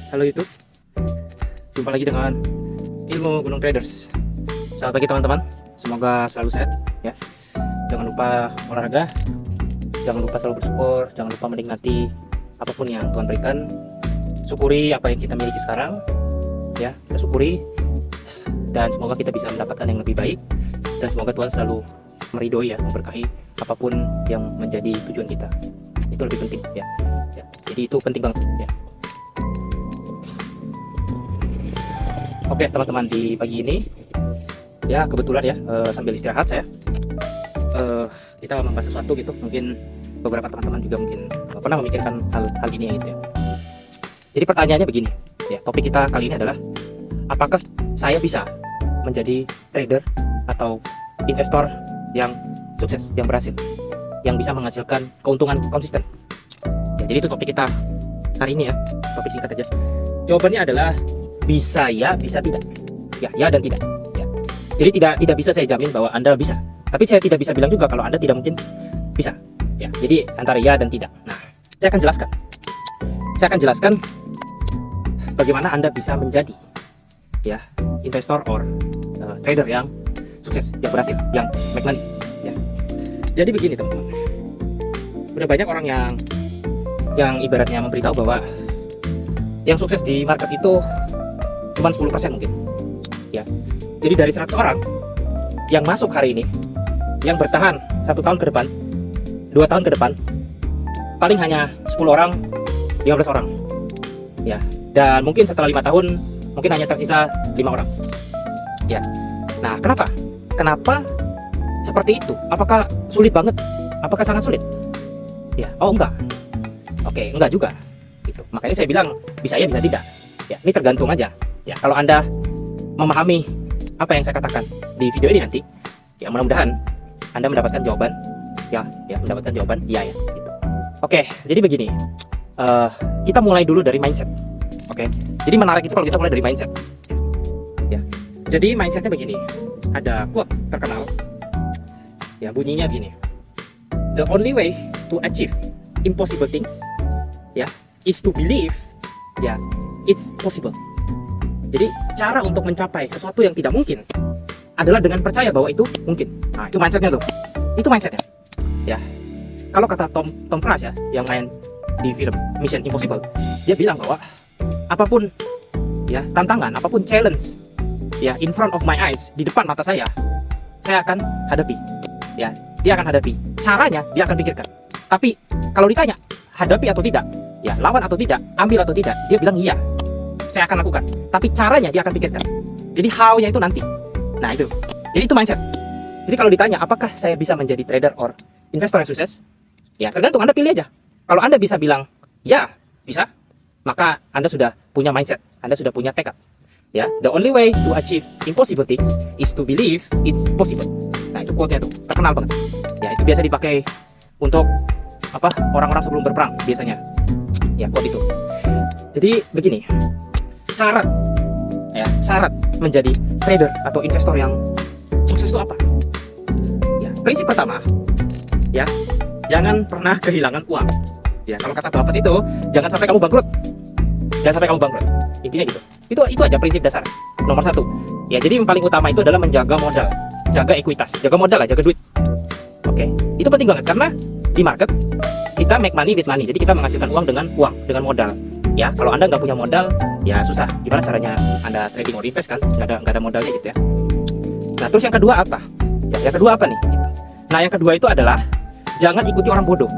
Halo YouTube, jumpa lagi dengan Ilmu Gunung Traders. Selamat pagi teman-teman, semoga selalu sehat ya. Jangan lupa olahraga, jangan lupa selalu bersyukur, jangan lupa menikmati apapun yang Tuhan berikan. Syukuri apa yang kita miliki sekarang ya, kita syukuri, dan semoga kita bisa mendapatkan yang lebih baik, dan semoga Tuhan selalu meridhoi ya, memberkahi apapun yang menjadi tujuan kita. Itu lebih penting ya. Jadi itu penting banget ya. Oke teman-teman, di pagi ini ya kebetulan ya sambil istirahat saya kita membahas sesuatu gitu. Mungkin beberapa teman-teman juga mungkin pernah memikirkan hal ini gitu ya. Jadi pertanyaannya begini ya, topik kita kali ini adalah apakah saya bisa menjadi trader atau investor yang sukses, yang berhasil, yang bisa menghasilkan keuntungan konsisten ya. Jadi itu topik kita hari ini ya, topik singkat aja. Jawabannya adalah bisa ya, bisa tidak. Ya dan tidak. Ya. Jadi tidak bisa saya jamin bahwa Anda bisa. Tapi saya tidak bisa bilang juga kalau Anda tidak mungkin bisa. Ya. Jadi antara ya dan tidak. Nah, saya akan jelaskan. Saya akan jelaskan bagaimana Anda bisa menjadi ya investor or trader yang sukses, yang berhasil, yang make money. Ya. Jadi begini teman-teman. Udah banyak orang yang ibaratnya memberitahu bahwa yang sukses di market itu cuma 10% mungkin ya. Jadi dari 100 orang yang masuk hari ini, yang bertahan 1 tahun ke depan, 2 tahun ke depan, paling hanya 10 orang, 15 orang ya. Dan mungkin setelah 5 tahun mungkin hanya tersisa 5 orang ya. Nah, kenapa seperti itu? Apakah sulit banget? Apakah sangat sulit ya? Oh enggak, oke, enggak juga gitu. Makanya saya bilang bisa ya, bisa tidak ya. Ini tergantung aja ya. Kalau Anda memahami apa yang saya katakan di video ini nanti ya, mudah-mudahan Anda mendapatkan jawaban ya, mendapatkan jawaban iya ya gitu. Oke, jadi begini, kita mulai dulu dari mindset. Oke, jadi menarik itu kalau kita mulai dari mindset ya. Jadi mindsetnya begini, ada quote terkenal ya, bunyinya gini: the only way to achieve impossible things ya is to believe ya it's possible. Jadi cara untuk mencapai sesuatu yang tidak mungkin adalah dengan percaya bahwa itu mungkin. Nah, itu mindsetnya tuh. Itu mindsetnya. Ya. Kalau kata Tom Cruise ya, yang main di film Mission Impossible, dia bilang bahwa apapun ya tantangan, apapun challenge ya in front of my eyes, di depan mata saya akan hadapi. Ya, dia akan hadapi. Caranya dia akan pikirkan. Tapi kalau ditanya hadapi atau tidak, ya lawan atau tidak, ambil atau tidak, dia bilang iya, saya akan lakukan. Tapi caranya dia akan pikirkan. Jadi how-nya itu nanti. Nah itu. Jadi itu mindset. Jadi kalau ditanya apakah saya bisa menjadi trader or investor yang sukses, ya tergantung, Anda pilih aja. Kalau Anda bisa bilang ya bisa, maka Anda sudah punya mindset, Anda sudah punya tekad. Ya, the only way to achieve impossible things is to believe it's possible. Nah itu quote-nya tuh terkenal banget. Ya itu biasa dipakai untuk apa, orang-orang sebelum berperang biasanya. Ya quote itu. Jadi begini, syarat menjadi trader atau investor yang sukses itu apa? Ya, prinsip pertama ya, jangan pernah kehilangan uang. Ya, kalau kata Buffett itu, jangan sampai kamu bangkrut. Jangan sampai kamu bangkrut. Intinya gitu. Itu aja prinsip dasar. Nomor 1. Ya, jadi yang paling utama itu adalah menjaga modal, jaga ekuitas, jaga modal lah, jaga duit. Oke, itu penting banget karena di market kita make money with money. Jadi kita menghasilkan uang dengan modal. Ya, kalau Anda nggak punya modal, ya susah. Gimana caranya Anda trading or invest kan? Nggak ada modalnya gitu ya. Nah, terus yang kedua apa? Ya, yang kedua apa nih? Gitu. Nah, yang kedua itu adalah jangan ikuti orang bodoh.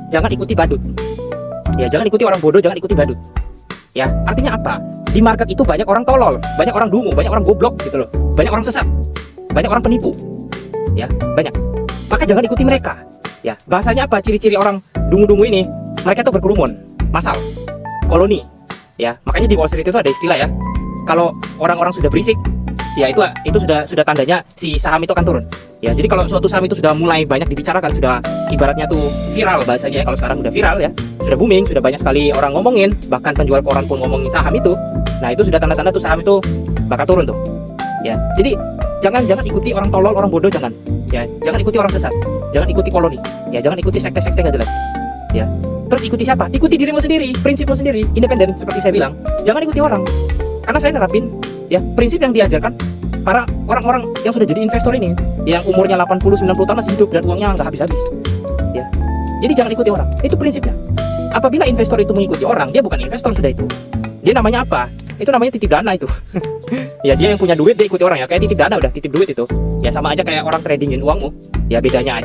Jangan ikuti badut. Ya, jangan ikuti orang bodoh, jangan ikuti badut. Ya, artinya apa? Di market itu banyak orang tolol, banyak orang dungu, banyak orang goblok gitu loh. Banyak orang sesat, banyak orang penipu. Ya, banyak. Maka jangan ikuti mereka. Ya, bahasanya apa? Ciri-ciri orang dungu-dungu ini, mereka tuh berkerumun, massal, koloni. Ya, makanya di Wall Street itu ada istilah ya. Kalau orang-orang sudah berisik, ya itu sudah tandanya si saham itu akan turun. Ya, jadi kalau suatu saham itu sudah mulai banyak dibicarakan, sudah ibaratnya tuh viral bahasanya ya. Kalau sekarang udah viral ya, sudah booming, sudah banyak sekali orang ngomongin, bahkan penjual koran pun ngomongin saham itu. Nah, itu sudah tanda-tanda tuh saham itu bakal turun tuh. Ya, jadi jangan ikuti orang tolol, orang bodoh, jangan. Ya, jangan ikuti orang sesat, jangan ikuti koloni. Ya, jangan ikuti sekte-sekte gak jelas. Ya, Terus ikuti siapa? Ikuti dirimu sendiri, prinsipmu sendiri, independen seperti saya bilang. Jangan ikuti orang. Karena saya nerapin ya prinsip yang diajarkan para orang-orang yang sudah jadi investor ini, yang umurnya 80-90 tahun masih hidup dan uangnya nggak habis-habis. Ya. Jadi jangan ikuti orang. Itu prinsipnya. Apabila investor itu mengikuti orang, dia bukan investor sudah itu. Dia namanya apa? Itu namanya titip dana itu. Ya dia yang punya duit dia ikuti orang ya, kayak titip dana udah titip duit itu. Ya sama aja kayak orang tradingin uangmu. Ya bedanya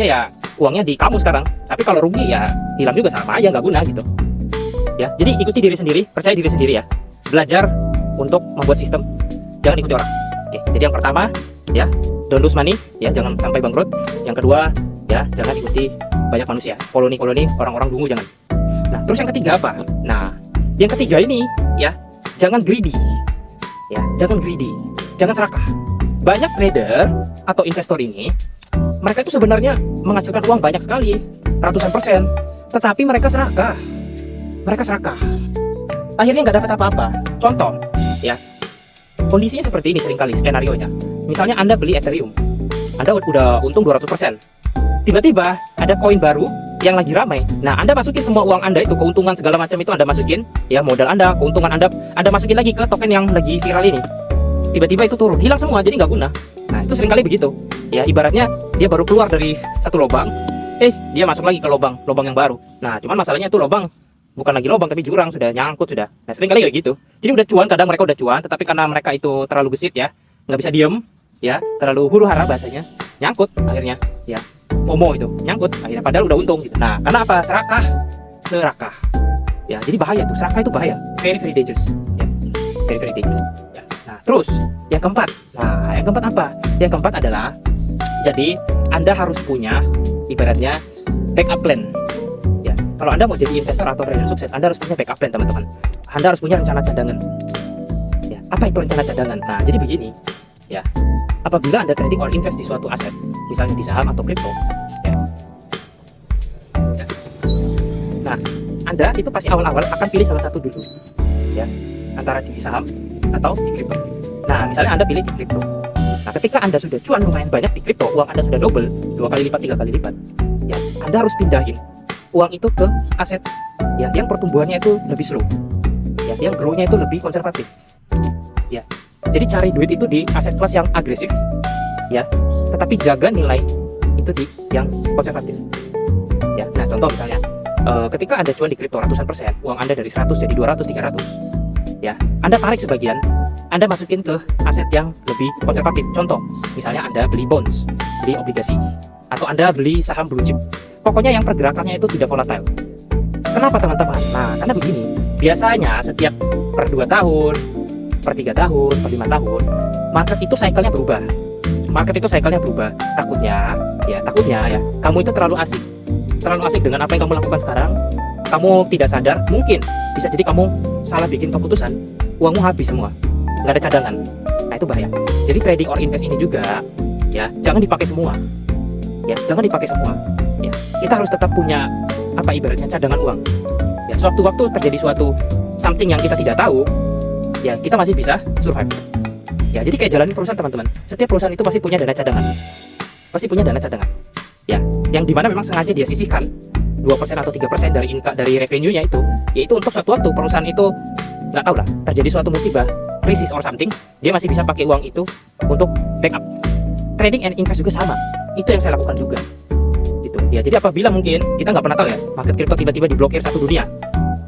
ya uangnya di kamu sekarang. Tapi kalau rugi ya hilang juga, sama aja nggak guna gitu. Ya, jadi ikuti diri sendiri, percaya diri sendiri ya. Belajar untuk membuat sistem, jangan ikuti orang. Oke, jadi yang pertama ya, don't lose money ya, jangan sampai bangkrut. Yang kedua ya, jangan ikuti banyak manusia, koloni orang-orang dungu, jangan. Nah, terus yang ketiga apa? Nah, yang ketiga ini ya, jangan greedy. Ya, jangan greedy, jangan serakah. Banyak trader atau investor ini, mereka itu sebenarnya menghasilkan uang banyak sekali, ratusan persen, tetapi mereka serakah. Akhirnya nggak dapat apa-apa. Contoh, ya, kondisinya seperti ini seringkali skenario-nya. Misalnya Anda beli Ethereum, Anda udah untung 200%. Tiba-tiba ada koin baru yang lagi ramai. Nah, Anda masukin semua uang Anda itu, keuntungan segala macam itu Anda masukin, ya modal Anda, keuntungan Anda masukin lagi ke token yang lagi viral ini. Tiba-tiba itu turun, hilang semua, jadi nggak guna. Nah, itu seringkali begitu. Ya, ibaratnya dia baru keluar dari satu lubang, dia masuk lagi ke lubang yang baru. Nah, cuman masalahnya itu lubang bukan lagi lubang tapi jurang, sudah nyangkut sudah. Nah, seringkali kayak gitu. Jadi udah cuan, kadang mereka udah cuan, tetapi karena mereka itu terlalu gesit ya, nggak bisa diem, ya, terlalu huru-hara bahasanya, nyangkut akhirnya, ya. FOMO itu nyangkut akhirnya, padahal udah untung gitu. Nah, karena apa? Serakah. Ya, jadi bahaya tuh, serakah itu bahaya, very dangerous. Ya, very dangerous. Ya. Nah, terus yang keempat. Nah, yang keempat apa? Yang keempat adalah, jadi Anda harus punya ibaratnya backup plan. Ya, kalau Anda mau jadi investor atau trader sukses, Anda harus punya backup plan, teman-teman. Anda harus punya rencana cadangan. Ya, apa itu rencana cadangan? Nah, jadi begini. Ya, apabila Anda trading or invest di suatu aset, misalnya di saham atau kripto, ya. Ya. Nah, Anda itu pasti awal-awal akan pilih salah satu dulu, ya, antara di saham atau di kripto. Nah, misalnya Anda pilih di kripto. Nah, ketika Anda sudah cuan lumayan banyak di kripto, uang Anda sudah double, 2 kali lipat, 3 kali lipat, ya, Anda harus pindahin uang itu ke aset, ya, yang pertumbuhannya itu lebih slow, ya, yang grow-nya itu lebih konservatif, ya. Jadi cari duit itu di aset kelas yang agresif, ya, tetapi jaga nilai itu di yang konservatif. Ya, nah contoh misalnya, ketika Anda cuan di kripto ratusan persen, uang Anda dari 100 jadi 200, 300, ya, Anda tarik sebagian, Anda masukin ke aset yang lebih konservatif. Contoh, misalnya Anda beli bonds, beli obligasi, atau Anda beli saham blue chip. Pokoknya yang pergerakannya itu tidak volatile. Kenapa teman-teman? Nah, karena begini, biasanya setiap per 2 tahun, per 3 tahun, per 5 tahun, market itu cycle-nya berubah. Takutnya ya, kamu itu terlalu asik dengan apa yang kamu lakukan sekarang. Kamu tidak sadar, mungkin bisa jadi kamu salah bikin keputusan, uangmu habis semua, nggak ada cadangan. Nah, itu bahaya. Jadi trading or invest ini juga, ya, jangan dipakai semua. Ya, jangan dipakai semua. Ya, kita harus tetap punya apa ibaratnya cadangan uang. Ya, sewaktu-waktu terjadi suatu something yang kita tidak tahu, ya, kita masih bisa survive. Ya, jadi kayak jalanin perusahaan, teman-teman. Setiap perusahaan itu pasti punya dana cadangan. Ya, yang dimana memang sengaja dia sisihkan 2% atau 3% dari dari revenue-nya itu, yaitu untuk suatu waktu perusahaan itu nggak tahu lah, terjadi suatu musibah, krisis or something, dia masih bisa pakai uang itu untuk backup. Trading and invest juga sama. Itu yang saya lakukan juga. Gitu. Ya, jadi apabila mungkin kita nggak pernah tahu ya, market crypto tiba-tiba diblokir satu dunia.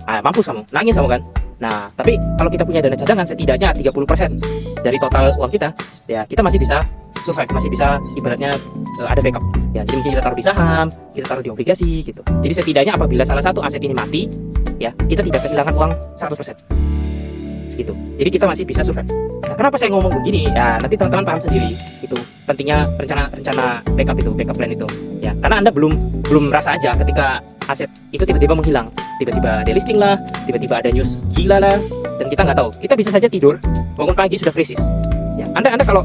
Mampus kamu, nangis kamu kan. Nah, tapi kalau kita punya dana cadangan setidaknya 30% dari total uang kita, ya, kita masih bisa survive, masih bisa ibaratnya ada backup. Ya, jadi mungkin kita taruh di saham, kita taruh di obligasi gitu. Jadi setidaknya apabila salah satu aset ini mati, ya, kita tidak kehilangan uang 100%. Gitu. Jadi kita masih bisa survive. Nah, kenapa saya ngomong begini? Ya, nanti teman-teman paham sendiri itu pentingnya rencana backup plan itu. Ya, karena Anda belum merasa aja ketika aset itu tiba-tiba menghilang, tiba-tiba delisting lah, tiba-tiba ada news gila lah, dan kita nggak tahu. Kita bisa saja tidur, bangun pagi sudah krisis. Ya, Anda kalau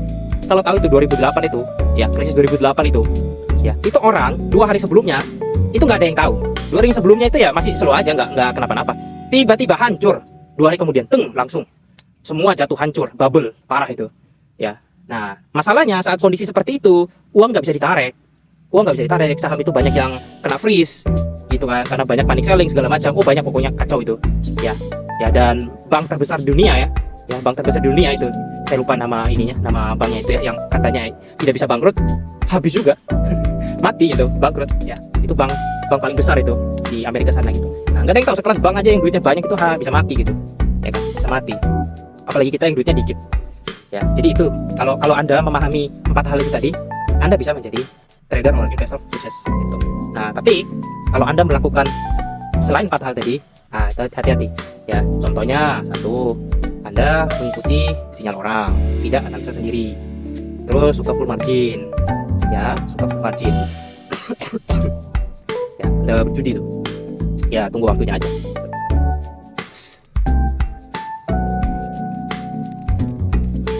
tahu itu 2008 itu, ya, krisis 2008 itu, ya, itu orang 2 hari sebelumnya itu nggak ada yang tahu. 2 hari sebelumnya itu ya masih slow aja, nggak kenapa-napa. Tiba-tiba hancur 2 hari kemudian, langsung semua jatuh, hancur, bubble parah itu. Ya, nah masalahnya saat kondisi seperti itu, uang nggak bisa ditarik, saham itu banyak yang kena freeze. gitu kan, karena banyak panic selling segala macam. Oh banyak, pokoknya kacau itu ya. Ya, dan bank terbesar dunia ya, yang bank terbesar dunia itu, saya lupa nama ininya, nama banknya itu ya, yang katanya tidak bisa bangkrut, habis juga mati itu, bangkrut ya. Itu bank paling besar itu di Amerika sana gitu. Nah, nggak ada yang tahu, sekelas bank aja yang duitnya banyak itu bisa mati gitu ya kan, bisa mati, apalagi kita yang duitnya dikit ya. Jadi itu, kalau Anda memahami 4 hal itu tadi, Anda bisa menjadi trader or investor sukses gitu. Nah, tapi kalau Anda melakukan selain 4 hal tadi, hati-hati ya. Contohnya, satu, Anda mengikuti sinyal orang, tidak analisa sendiri. Terus suka full margin ya, suka full margin ya, Anda berjudi tuh ya, tunggu waktunya aja.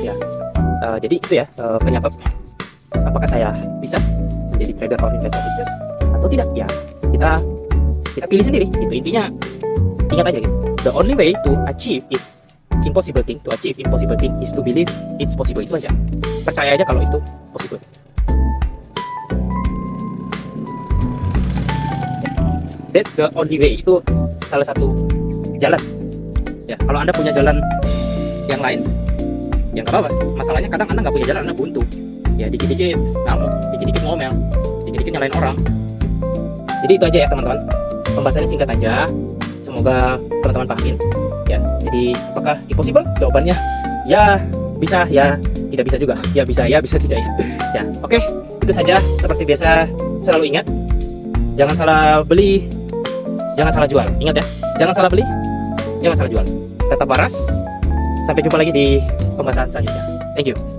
Ya, jadi itu ya penyebab apakah saya bisa menjadi trader or investor sukses atau tidak ya, kita pilih sendiri itu. Intinya ingat aja gitu, the only way to achieve is impossible thing, is to believe it's possible. Itu aja, percaya aja kalau itu possible. That's the only way, itu salah satu jalan ya. Kalau Anda punya jalan yang lain ya nggak apa-apa. Masalahnya kadang Anda nggak punya jalan, Anda buntu ya, dikit-dikit ngamuk, dikit-dikit ngomel, dikit-dikit nyalain orang. Jadi itu aja ya teman-teman, pembahasannya singkat aja, semoga teman-teman pahamin ya. Jadi apakah impossible? Jawabannya ya bisa, ya tidak bisa juga, ya bisa, ya bisa tidak ya. Oke, itu saja. Seperti biasa, selalu ingat, jangan salah beli, jangan salah jual. Ingat ya, jangan salah beli, jangan salah jual. Tetap waras. Sampai jumpa lagi di pembahasan selanjutnya. Thank you.